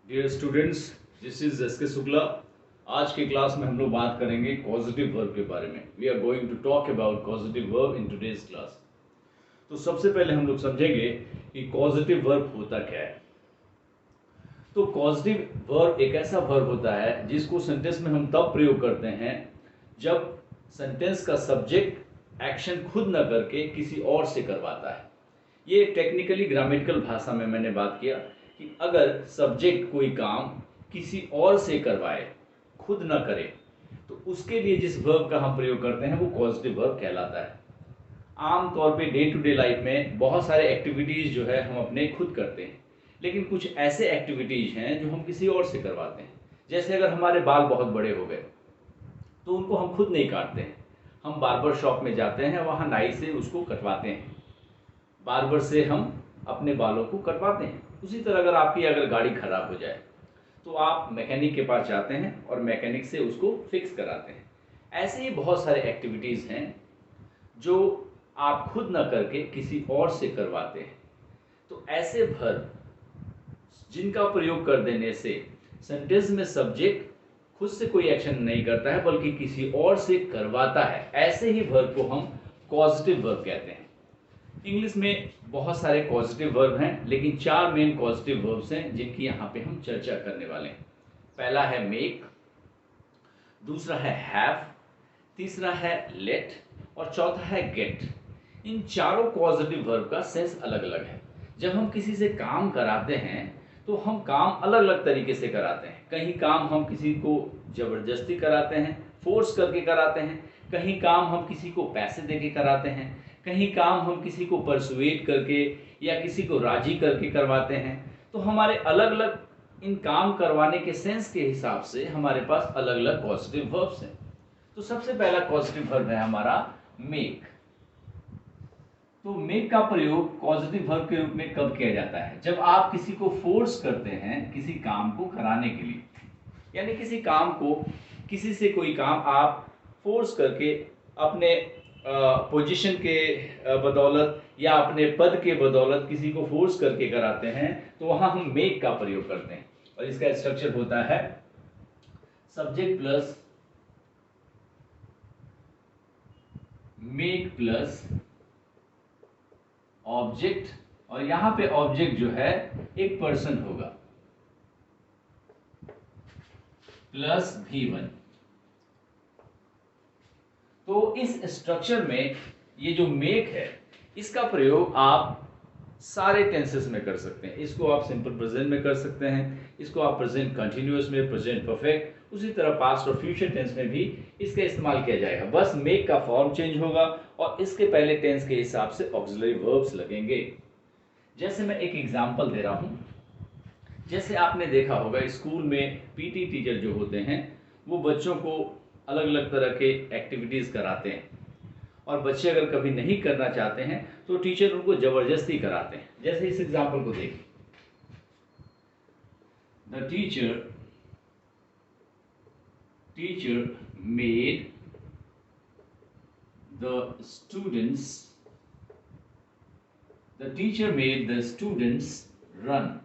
Dear students, this is S K Shukla. आज की class में हम लोग बात करेंगे कॉजेटिव वर्ब के बारे में। We are going to talk about causative verb in today's class. तो सबसे पहले हम लोग समझेंगे कि कॉजेटिव वर्ब होता क्या है। तो कॉजेटिव वर्ब एक ऐसा वर्ब होता है जिसको सेंटेंस में हम तब प्रयोग करते हैं जब सेंटेंस का सब्जेक्ट एक्शन खुद न करके किसी और से करवाता है। ये टेक्निकली ग्रामेटिकल भाषा में मैंने बात किया कि अगर सब्जेक्ट कोई काम किसी और से करवाए, खुद न करे, तो उसके लिए जिस वर्ब का हम प्रयोग करते हैं वो कॉजेटिव वर्ब कहलाता है। आमतौर पे डे टू डे लाइफ में बहुत सारे एक्टिविटीज़ जो है हम अपने खुद करते हैं, लेकिन कुछ ऐसे एक्टिविटीज़ हैं जो हम किसी और से करवाते हैं। जैसे अगर हमारे बाल बहुत बड़े हो गए तो उनको हम खुद नहीं काटते हैं, हम बार्बर शॉप में जाते हैं, वहाँ नाई से उसको कटवाते हैं, बार्बर से हम अपने बालों को कटवाते हैं। उसी तरह अगर गाड़ी खराब हो जाए तो आप मैकेनिक के पास जाते हैं और मैकेनिक से उसको फिक्स कराते हैं। ऐसे ही बहुत सारे एक्टिविटीज़ हैं जो आप खुद न करके किसी और से करवाते हैं। तो ऐसे वर्ब जिनका प्रयोग कर देने से सेंटेंस में सब्जेक्ट खुद से कोई एक्शन नहीं करता है बल्कि किसी और से करवाता है, ऐसे ही वर्ब को हम कॉजेटिव वर्ब कहते हैं। इंग्लिश में बहुत सारे पॉजिटिव वर्ब हैं, लेकिन चार मेन पॉजिटिव वर्ब्स हैं जिनकी यहाँ पे हम चर्चा करने वाले हैं। पहला है मेक, दूसरा है हैव, तीसरा है लेट और चौथा है गेट। इन चारों पॉजिटिव वर्ब का सेंस अलग अलग है। जब हम किसी से काम कराते हैं तो हम काम अलग अलग तरीके से कराते हैं। कहीं काम हम किसी को ज़बरदस्ती कराते हैं, फोर्स करके कराते हैं। कहीं काम हम किसी को पैसे दे के कराते हैं। कहीं काम हम किसी को परसुएट करके या किसी को राजी करके करवाते हैं। तो हमारे अलग अलग इन काम करवाने के सेंस के हिसाब से हमारे पास अलग अलग पॉजिटिव वर्ब्स हैं। तो सबसे पहला पॉजिटिव वर्ब है हमारा मेक। तो मेक का प्रयोग पॉजिटिव वर्ब के रूप में कब किया जाता है? जब आप किसी को फोर्स करते हैं किसी काम को कराने के लिए, यानी किसी काम को, किसी से कोई काम आप फोर्स करके अपने पोजीशन के बदौलत या अपने पद के बदौलत किसी को फोर्स करके कराते हैं, तो वहां हम मेक का प्रयोग करते हैं। और इसका स्ट्रक्चर होता है subject plus make plus object, और यहां पे ऑब्जेक्ट जो है एक पर्सन होगा, प्लस V1। तो इस स्ट्रक्चर में ये जो मेक है इसका प्रयोग आप सारे टेंसेस में कर सकते हैं। इसको आप सिंपल प्रेजेंट में कर सकते हैं, इसको आप प्रेजेंट कंटिन्यूअस में, प्रेजेंट परफेक्ट, उसी तरह पास्ट और फ्यूचर टेंस में भी इसका इस्तेमाल किया जाएगा। बस मेक का फॉर्म चेंज होगा और इसके पहले टेंस के हिसाब से ऑक्सिलरी वर्ब्स लगेंगे। जैसे मैं एक एग्जांपल दे रहा हूं, जैसे आपने देखा होगा स्कूल में पीटी टीचर जो होते हैं वो बच्चों को अलग अलग तरह के एक्टिविटीज़ कराते हैं, और बच्चे अगर कभी नहीं करना चाहते हैं तो टीचर उनको ज़बरदस्ती कराते हैं। जैसे इस एग्जांपल को देखिए, the teacher made the students run.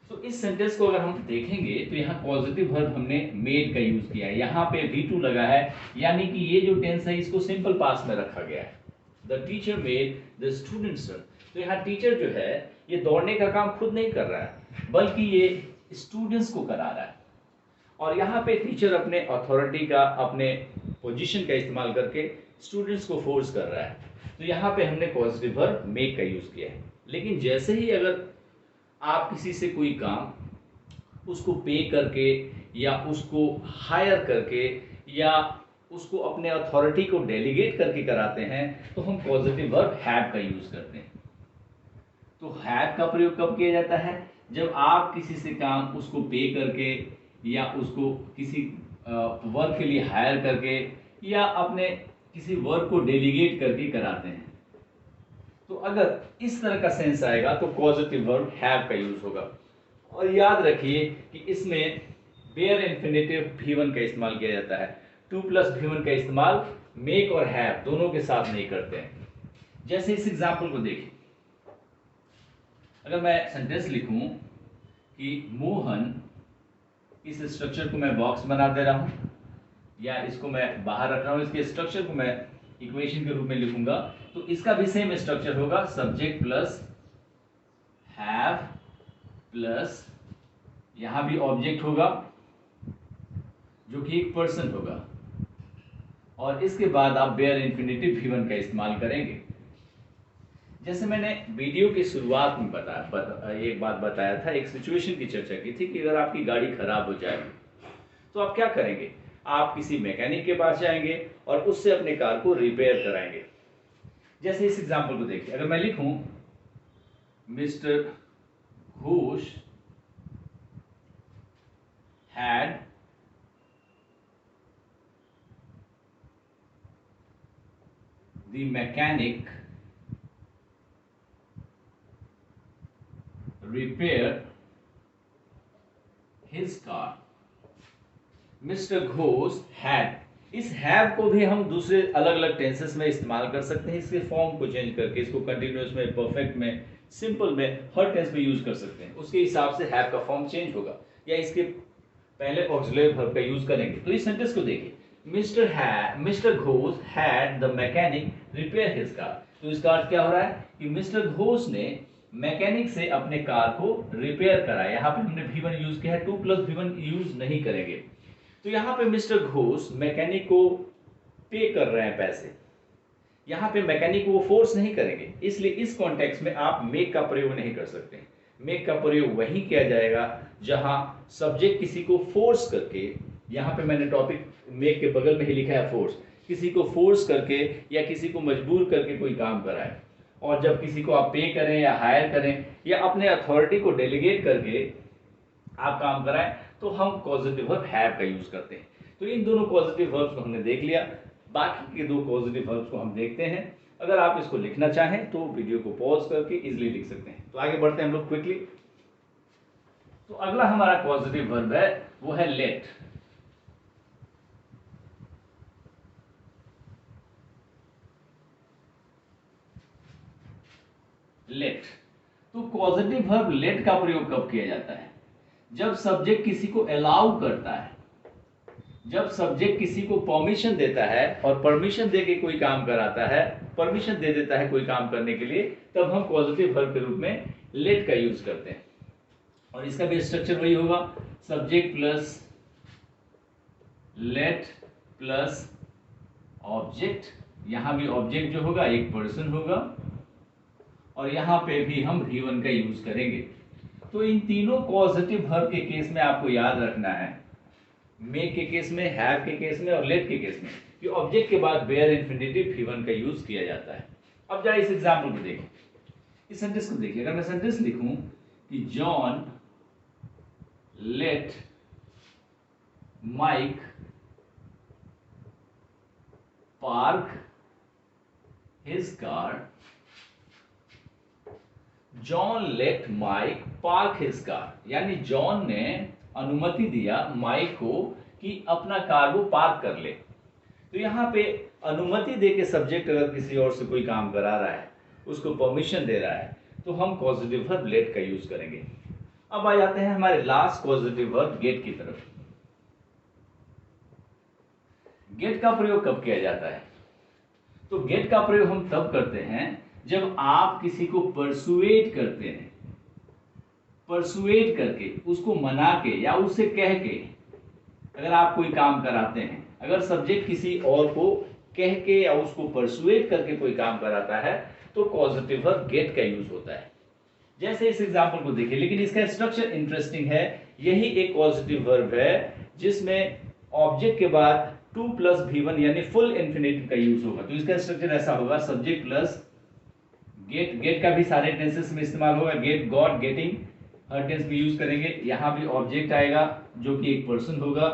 तो इस सेंटेंस को अगर हम देखेंगे तो यहाँ पॉजिटिव वर्ब हमने मेड का यूज किया है, यहाँ पे V2 लगा है, यानी कि ये जो टेंस है इसको सिंपल पास्ट में रखा गया है। The teacher made the students run. तो यहाँ टीचर जो है ये दौड़ने का काम खुद नहीं कर रहा है बल्कि ये स्टूडेंट्स को करा रहा है, और यहाँ पे टीचर अपने अथॉरिटी का, अपने पोजीशन का इस्तेमाल करके स्टूडेंट्स को फोर्स कर रहा है। तो यहाँ पे हमने पॉजिटिव वर्ब मेक का यूज किया है। लेकिन जैसे ही अगर आप किसी से कोई काम उसको पे करके या उसको हायर करके या उसको अपने अथॉरिटी को डेलीगेट करके कराते हैं तो हम पॉजिटिव वर्ब हैव का यूज करते हैं। तो हैव का प्रयोग कब किया जाता है? जब आप किसी से काम उसको पे करके या उसको किसी वर्क के लिए हायर करके या अपने किसी वर्क को डेलीगेट करके कराते हैं। तो अगर इस तरह का सेंस आएगा तो पॉजिटिव वर्ब हैव का यूज होगा। और याद रखिए कि इसमें बेयर इन्फिनेटिव V1 का इस्तेमाल किया जाता है। 2 प्लस V1 का इस्तेमाल मेक और हैव दोनों के साथ नहीं करते हैं। जैसे इस एग्जाम्पल को देखिए, अगर मैं सेंटेंस लिखूं कि मोहन, इस स्ट्रक्चर को मैं बॉक्स बना दे रहा हूं या इसको मैं बाहर रख रहा हूं, इसके स्ट्रक्चर को मैं इक्वेशन के रूप में लिखूंगा। तो इसका भी सेम स्ट्रक्चर होगा, सब्जेक्ट प्लस हैव प्लस यहां भी ऑब्जेक्ट होगा जो कि एक पर्सन होगा, और इसके बाद आप बेयर इंफिनिटिव V1 का इस्तेमाल करेंगे। जैसे मैंने वीडियो की शुरुआत में एक बात बताया था, एक सिचुएशन की चर्चा की थी कि अगर आपकी गाड़ी खराब हो जाए तो आप क्या करेंगे, आप किसी मैकेनिक के पास जाएंगे और उससे अपने कार को रिपेयर कराएंगे। जैसे इस एग्जांपल को देखिए, अगर मैं लिखूं mister Ghosh had the mechanic repair his car। Mister Ghosh had, इस हैव को भी हम दूसरे अलग अलग टेंसेस में इस्तेमाल कर सकते हैं, इसके फॉर्म को चेंज करके, इसको कंटिन्यूअस में, परफेक्ट में, सिंपल में, हर टेंस में यूज कर सकते हैं। उसके हिसाब से हैव का फॉर्म चेंज होगा या इसके पहले ऑक्सिलरी वर्ब का यूज करेंगे। तो इस सेंटेंस को देखिए, mister Ghosh had the mechanic repair his car. तो इसका अर्थ क्या हो रहा है कि मिस्टर घोष ने मैकेनिक से अपने कार को रिपेयर कराया। यहाँ पे हमने V1 यूज किया है, 2 प्लस V1 यूज नहीं करेंगे। तो यहाँ पे मिस्टर घोष मैकेनिक को पे कर रहे हैं पैसे, यहाँ पे मैकेनिक को वो फोर्स नहीं करेंगे, इसलिए इस कॉन्टेक्स्ट में आप मेक का प्रयोग नहीं कर सकते। मेक का प्रयोग वही किया जाएगा जहां सब्जेक्ट किसी को फोर्स करके, यहाँ पे मैंने टॉपिक मेक के बगल में ही लिखा है फोर्स, किसी को फोर्स करके या किसी को मजबूर करके कोई काम कराए। और जब किसी को आप पे करें या हायर करें या अपने अथॉरिटी को डेलीगेट करके आप काम कराएं, तो हम कॉजेटिव वर्ब हैव का यूज करते हैं। तो इन दोनों पॉजिटिव वर्ब्स को हमने देख लिया, बाकी के दो पॉजिटिव वर्ब्स को हम देखते हैं। अगर आप इसको लिखना चाहें तो वीडियो को पॉज करके इजीली लिख सकते हैं। तो आगे बढ़ते हैं हम लोग क्विकली। तो अगला हमारा पॉजिटिव वर्ब है वो है लेट। लेट, तो पॉजिटिव वर्ब लेट का प्रयोग कब किया जाता है? जब सब्जेक्ट किसी को अलाउ करता है, जब सब्जेक्ट किसी को परमिशन देता है और परमिशन देके कोई काम कराता है, परमिशन दे देता है कोई काम करने के लिए, तब हम पॉजिटिव वर्ब के रूप में लेट का यूज करते हैं। और इसका भी स्ट्रक्चर वही होगा, subject plus late plus object. यहां भी ऑब्जेक्ट जो होगा एक पर्सन होगा और यहां पे भी हम V1 का यूज करेंगे। तो इन तीनों पॉजिटिव वर्ब के केस में आपको याद रखना है, मेक के केस में, हैव के केस में और लेट के केस में, कि ऑब्जेक्ट के बाद बेयर इंफिनिटिव V1 का यूज किया जाता है। अब जरा इस एग्जांपल को देखिए, इस सेंटेंस को देखिए। अगर मैं सेंटेंस लिखूं कि John let Mike park his car, John let Mike park his car, यानी जॉन ने अनुमति दिया माइक को कि अपना कार वो पार्क कर ले। तो यहाँ पे अनुमति दे के सब्जेक्ट अगर किसी और से कोई काम करा रहा है, उसको परमिशन दे रहा है, तो हम पॉजिटिव वर्ब लेट का यूज करेंगे। अब आ जाते हैं हमारे लास्ट पॉजिटिव वर्ब गेट की तरफ। गेट का प्रयोग कब किया जाता है? तो गेट का प्रयोग हम तब करते हैं जब आप किसी को परसुएट करते हैं, परसुएट करके, उसको मना के या उससे कह के अगर आप कोई काम कराते हैं, अगर सब्जेक्ट किसी और को कह के या उसको परसुएट करके कोई काम कराता है, तो पॉजिटिव वर्ब गेट का यूज होता है। जैसे इस एग्जांपल को देखिए, लेकिन इसका स्ट्रक्चर इंटरेस्टिंग है। यही एक पॉजिटिव वर्ब है जिसमें ऑब्जेक्ट के बाद 2 प्लस V1 यानी फुल इंफिनिटिव का यूज होगा। तो इसका स्ट्रक्चर ऐसा होगा, सब्जेक्ट प्लस गेट। गेट का भी सारे टेंसेस में इस्तेमाल होगा, गेट, गॉट, गेटिंग, हर टेंस में यूज करेंगे। यहां भी ऑब्जेक्ट आएगा जो कि एक पर्सन होगा,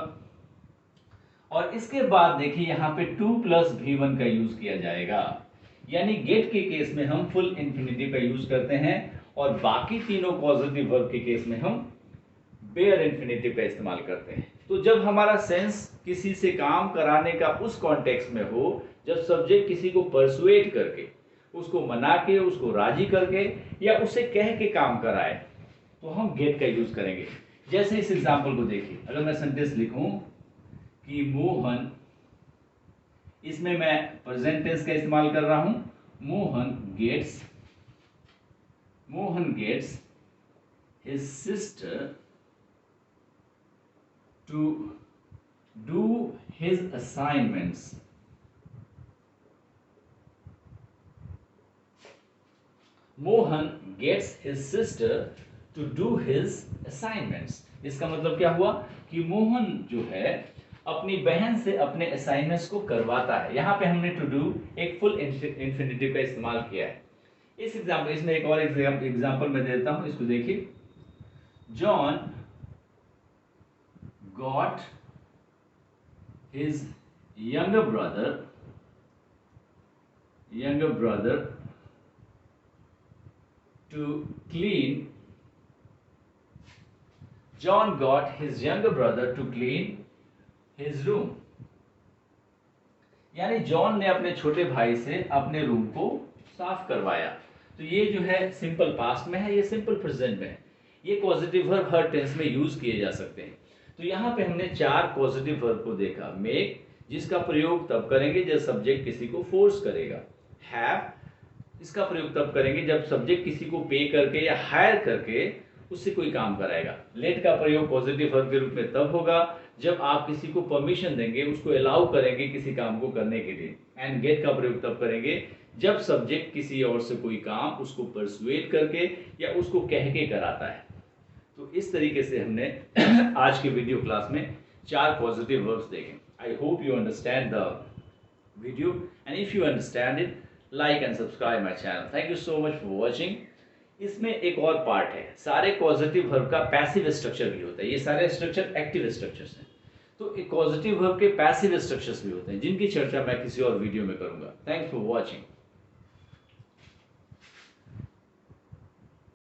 और इसके बाद देखिए यहां पे 2 प्लस V1 का यूज किया जाएगा। यानी गेट के केस में हम फुल इंफिनिटिव का यूज करते हैं और बाकी तीनों पॉजिटिव वर्ब के केस में हम बेयर इंफिनिटिव का इस्तेमाल करते हैं। तो जब हमारा सेंस किसी से काम कराने का उस कॉन्टेक्स्ट में हो, जब सब्जेक्ट किसी को परसुएट करके, उसको मना के, उसको राजी करके या उसे कह के काम कराए, तो हम गेट का यूज करेंगे। जैसे इस एग्जांपल को देखिए, अगर मैं सेंटेंस लिखूं कि मोहन, इसमें मैं प्रेजेंट टेंस का इस्तेमाल कर रहा हूं, Mohan gets his sister to do his assignments. Mohan gets his sister to do his assignments. इसका मतलब क्या हुआ कि मोहन जो है अपनी बहन से अपने असाइनमेंट्स को करवाता है। यहां पे हमने टू डू एक फुल इंफिनिटिव का इस्तेमाल किया है। इस एग्जांपल, इसमें एक और एग्जांपल मैं देता हूं, इसको देखिए। John got his younger brother to clean. John got his younger brother to clean his room. यानी जॉन ने अपने छोटे भाई से अपने रूम को साफ करवाया। तो ये जो है सिंपल पास्ट में है, ये सिंपल प्रेजेंट में है। ये पॉजिटिव वर्ब हर टेंस में यूज किए जा सकते हैं। तो यहाँ पे हमने 4 पॉजिटिव वर्ब को देखा। मेक, जिसका प्रयोग तब करेंगे जब सब्जेक्ट किसी को फोर्स करेगा। हैव, इसका प्रयोग तब करेंगे जब सब्जेक्ट किसी को पे करके या हायर करके उससे कोई काम कराएगा। लेट का प्रयोग पॉजिटिव वर्ब के रूप में तब होगा जब आप किसी को परमिशन देंगे, उसको अलाउ करेंगे किसी काम को करने के लिए। एंड गेट का प्रयोग तब करेंगे जब सब्जेक्ट किसी और से कोई काम उसको परसुएट करके या उसको कह के कराता है। तो इस तरीके से हमने आज के वीडियो क्लास में 4 पॉजिटिव वर्ब्स देखे। I hope you understand the video, and if you understand it, like and subscribe my channel. Thank you so much for watching. इसमें एक और पार्ट है, सारे पॉजिटिव वर्ब का पैसिव स्ट्रक्चर भी होता है। ये सारे स्ट्रक्चर एक्टिव स्ट्रक्चर्स हैं। तो एक पॉजिटिव वर्ब के पैसिव स्ट्रक्चर्स भी होते हैं, जिनकी चर्चा मैं किसी और वीडियो में करूंगा। Thanks for watching.